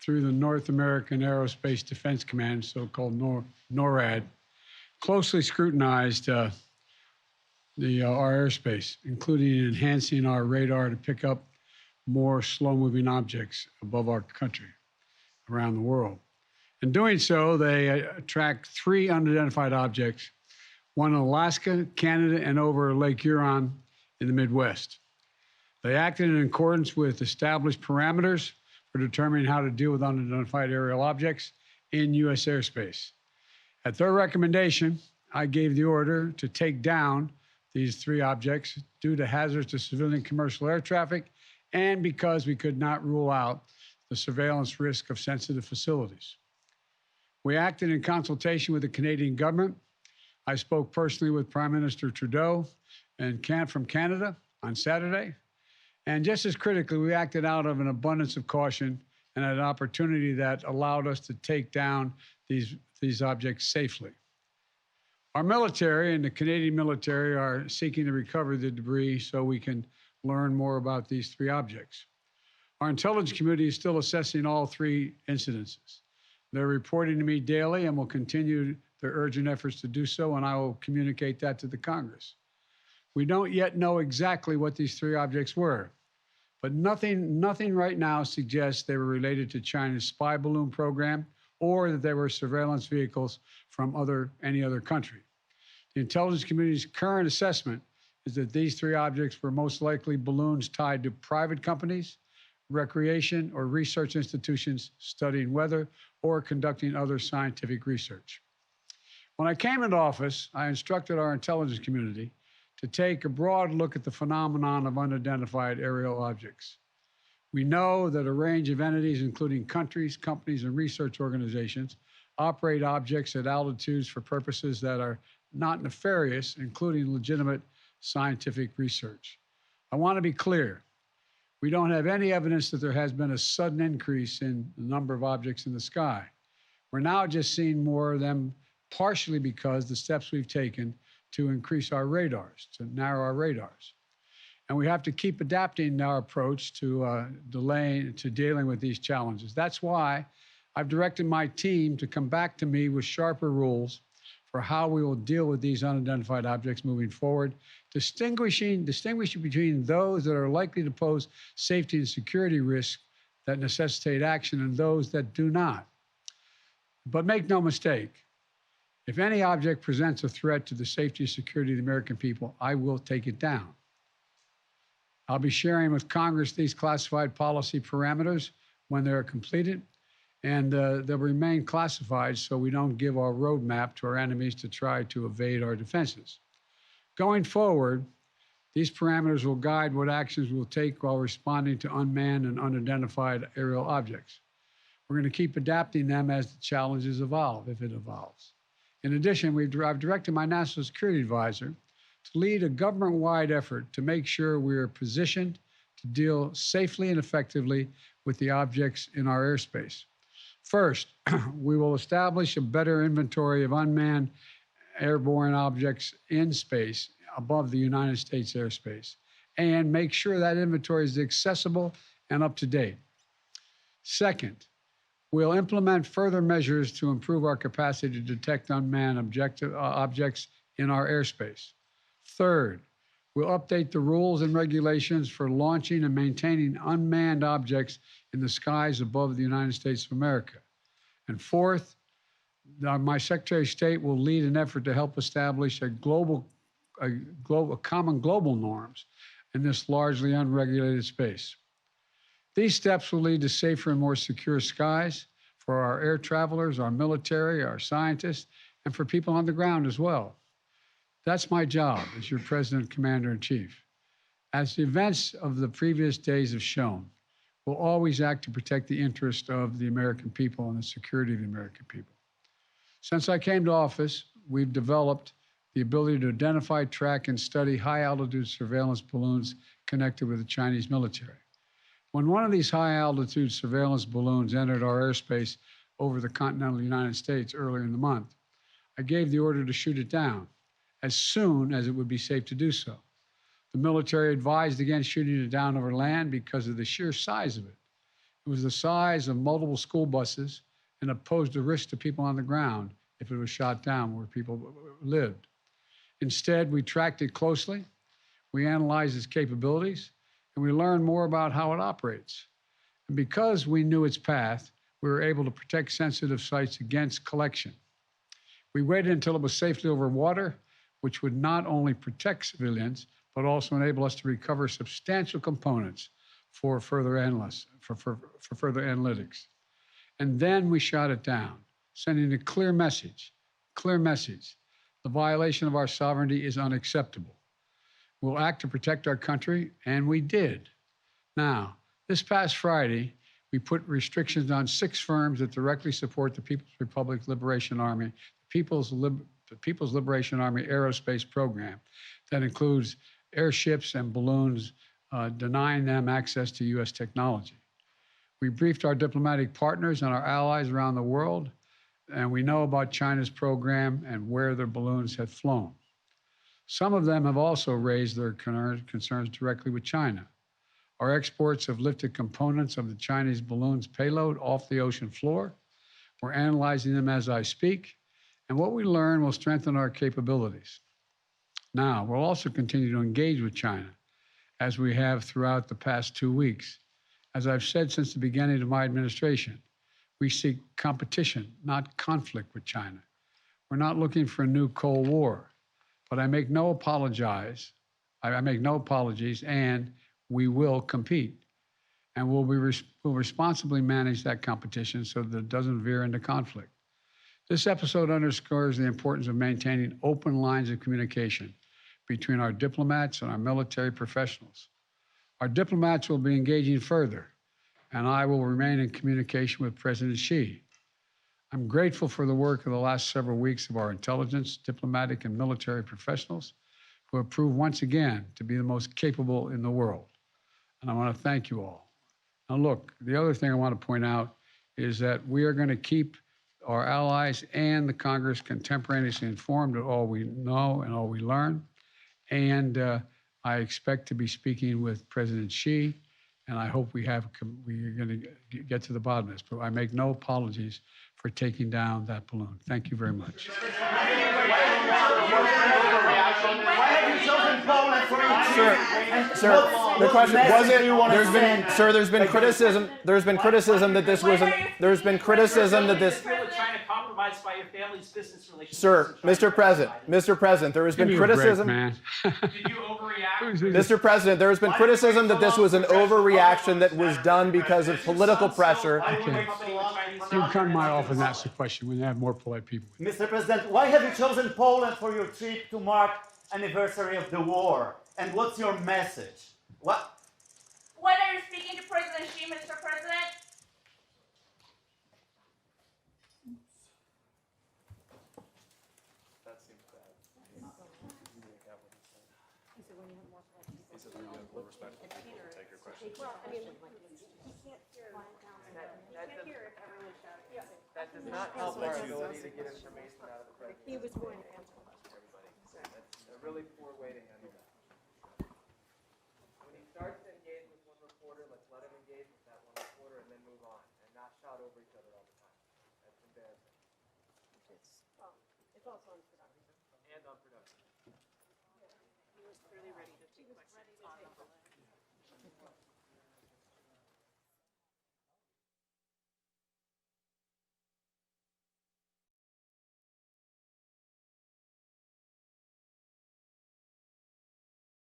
through the North American Aerospace Defense Command, so-called NORAD, closely scrutinized our airspace, including enhancing our radar to pick up more slow-moving objects above our country, around the world. In doing so, they tracked 3 unidentified objects, one in Alaska, Canada, and over Lake Huron in the Midwest. They acted in accordance with established parameters for determining how to deal with unidentified aerial objects in U.S. airspace. At their recommendation, I gave the order to take down these 3 objects due to hazards to civilian commercial air traffic and because we could not rule out the surveillance risk of sensitive facilities. We acted in consultation with the Canadian government. I spoke personally with Prime Minister Trudeau from Canada on Saturday. And just as critically, we acted out of an abundance of caution and an opportunity that allowed us to take down these objects safely. Our military and the Canadian military are seeking to recover the debris so we can learn more about these 3 objects. Our intelligence committee is still assessing all 3 incidences. They're reporting to me daily and will continue their urgent efforts to do so, and I will communicate that to the Congress. We don't yet know exactly what these 3 objects were, but nothing right now suggests they were related to China's spy balloon program or that they were surveillance vehicles from any other country. The intelligence community's current assessment is that these 3 objects were most likely balloons tied to private companies, recreation or research institutions studying weather or conducting other scientific research. When I came into office, I instructed our intelligence community to take a broad look at the phenomenon of unidentified aerial objects. We know that a range of entities, including countries, companies, and research organizations, operate objects at altitudes for purposes that are not nefarious, including legitimate scientific research. I want to be clear. We don't have any evidence that there has been a sudden increase in the number of objects in the sky. We're now just seeing more of them, partially because the steps we've taken to increase our radars, to narrow our radars. And we have to keep adapting our approach to dealing with these challenges. That's why I've directed my team to come back to me with sharper rules for how we will deal with these unidentified objects moving forward, distinguishing between those that are likely to pose safety and security risks that necessitate action and those that do not. But make no mistake, if any object presents a threat to the safety and security of the American people, I will take it down. I'll be sharing with Congress these classified policy parameters when they're completed, and they'll remain classified so we don't give our roadmap to our enemies to try to evade our defenses. Going forward, these parameters will guide what actions we'll take while responding to unmanned and unidentified aerial objects. We're going to keep adapting them as the challenges evolve, if it evolves. In addition, I've directed my national security advisor to lead a government-wide effort to make sure we are positioned to deal safely and effectively with the objects in our airspace. First, we will establish a better inventory of unmanned airborne objects in space above the United States airspace and make sure that inventory is accessible and up to date. Second, we'll implement further measures to improve our capacity to detect unmanned objects in our airspace. Third, we'll update the rules and regulations for launching and maintaining unmanned objects in the skies above the United States of America. And fourth, my Secretary of State will lead an effort to help establish common global norms in this largely unregulated space. These steps will lead to safer and more secure skies for our air travelers, our military, our scientists, and for people on the ground as well. That's my job as your President, Commander-in-Chief. As the events of the previous days have shown, we'll always act to protect the interest of the American people and the security of the American people. Since I came to office, we've developed the ability to identify, track, and study high-altitude surveillance balloons connected with the Chinese military. When one of these high-altitude surveillance balloons entered our airspace over the continental United States earlier in the month, I gave the order to shoot it down as soon as it would be safe to do so. The military advised against shooting it down over land because of the sheer size of it. It was the size of multiple school buses and it posed a risk to people on the ground if it was shot down where people lived. Instead, we tracked it closely, we analyzed its capabilities, and we learned more about how it operates. And because we knew its path, we were able to protect sensitive sites against collection. We waited until it was safely over water, which would not only protect civilians, but also enable us to recover substantial components for further analytics. And then we shot it down, sending a clear message. The violation of our sovereignty is unacceptable. We'll act to protect our country, and we did. Now, this past Friday, we put restrictions on 6 firms that directly support the People's Republic Liberation Army, the People's Liberation Army aerospace program that includes airships and balloons, denying them access to U.S. technology. We briefed our diplomatic partners and our allies around the world, and we know about China's program and where their balloons have flown. Some of them have also raised their concerns directly with China. Our exports have lifted components of the Chinese balloon's payload off the ocean floor. We're analyzing them as I speak, and what we learn will strengthen our capabilities. Now, we'll also continue to engage with China, as we have throughout the past 2 weeks. As I've said since the beginning of my administration, we seek competition, not conflict with China. We're not looking for a new Cold War, but I make no apologies, and we will compete. And we'll responsibly manage that competition so that it doesn't veer into conflict. This episode underscores the importance of maintaining open lines of communication between our diplomats and our military professionals. Our diplomats will be engaging further, and I will remain in communication with President Xi. I'm grateful for the work of the last several weeks of our intelligence, diplomatic, and military professionals who have proved once again to be the most capable in the world. And I want to thank you all. Now look, the other thing I want to point out is that we are going to keep our allies and the Congress contemporaneously informed of all we know and all we learn. And I expect to be speaking with President Xi, and I hope we're going to get to the bottom of this. But I make no apologies for taking down that balloon. Thank you very much. Sir, the question was it? There's been criticism. There's been criticism that this wasn't. There's been criticism that this. By your family's business relations. Sir, Mr. President, there has been criticism. Did you overreact? Mr. President, there has been criticism that this was an overreaction that was done because of political pressure. You come to my office and ask the question when you have more polite people. Mr. President, why have you chosen Poland for your trip to mark anniversary of the war? And what's your message? What? When are you speaking to President Xi, Mr. President? That seems bad. He said we have more respect for people who take your questions. Well, I mean, he can't hear if everyone's shouting. Yeah. That does not help our ability to get information out of the president. He was going to answer questions. Everybody. That's a really poor way to handle that. When he starts to engage with one reporter, let's let him engage with that one reporter and then move on, and not shout over each other all the time. That's embarrassing. It's also unproductive. And unproductive. He was clearly ready to take questions on the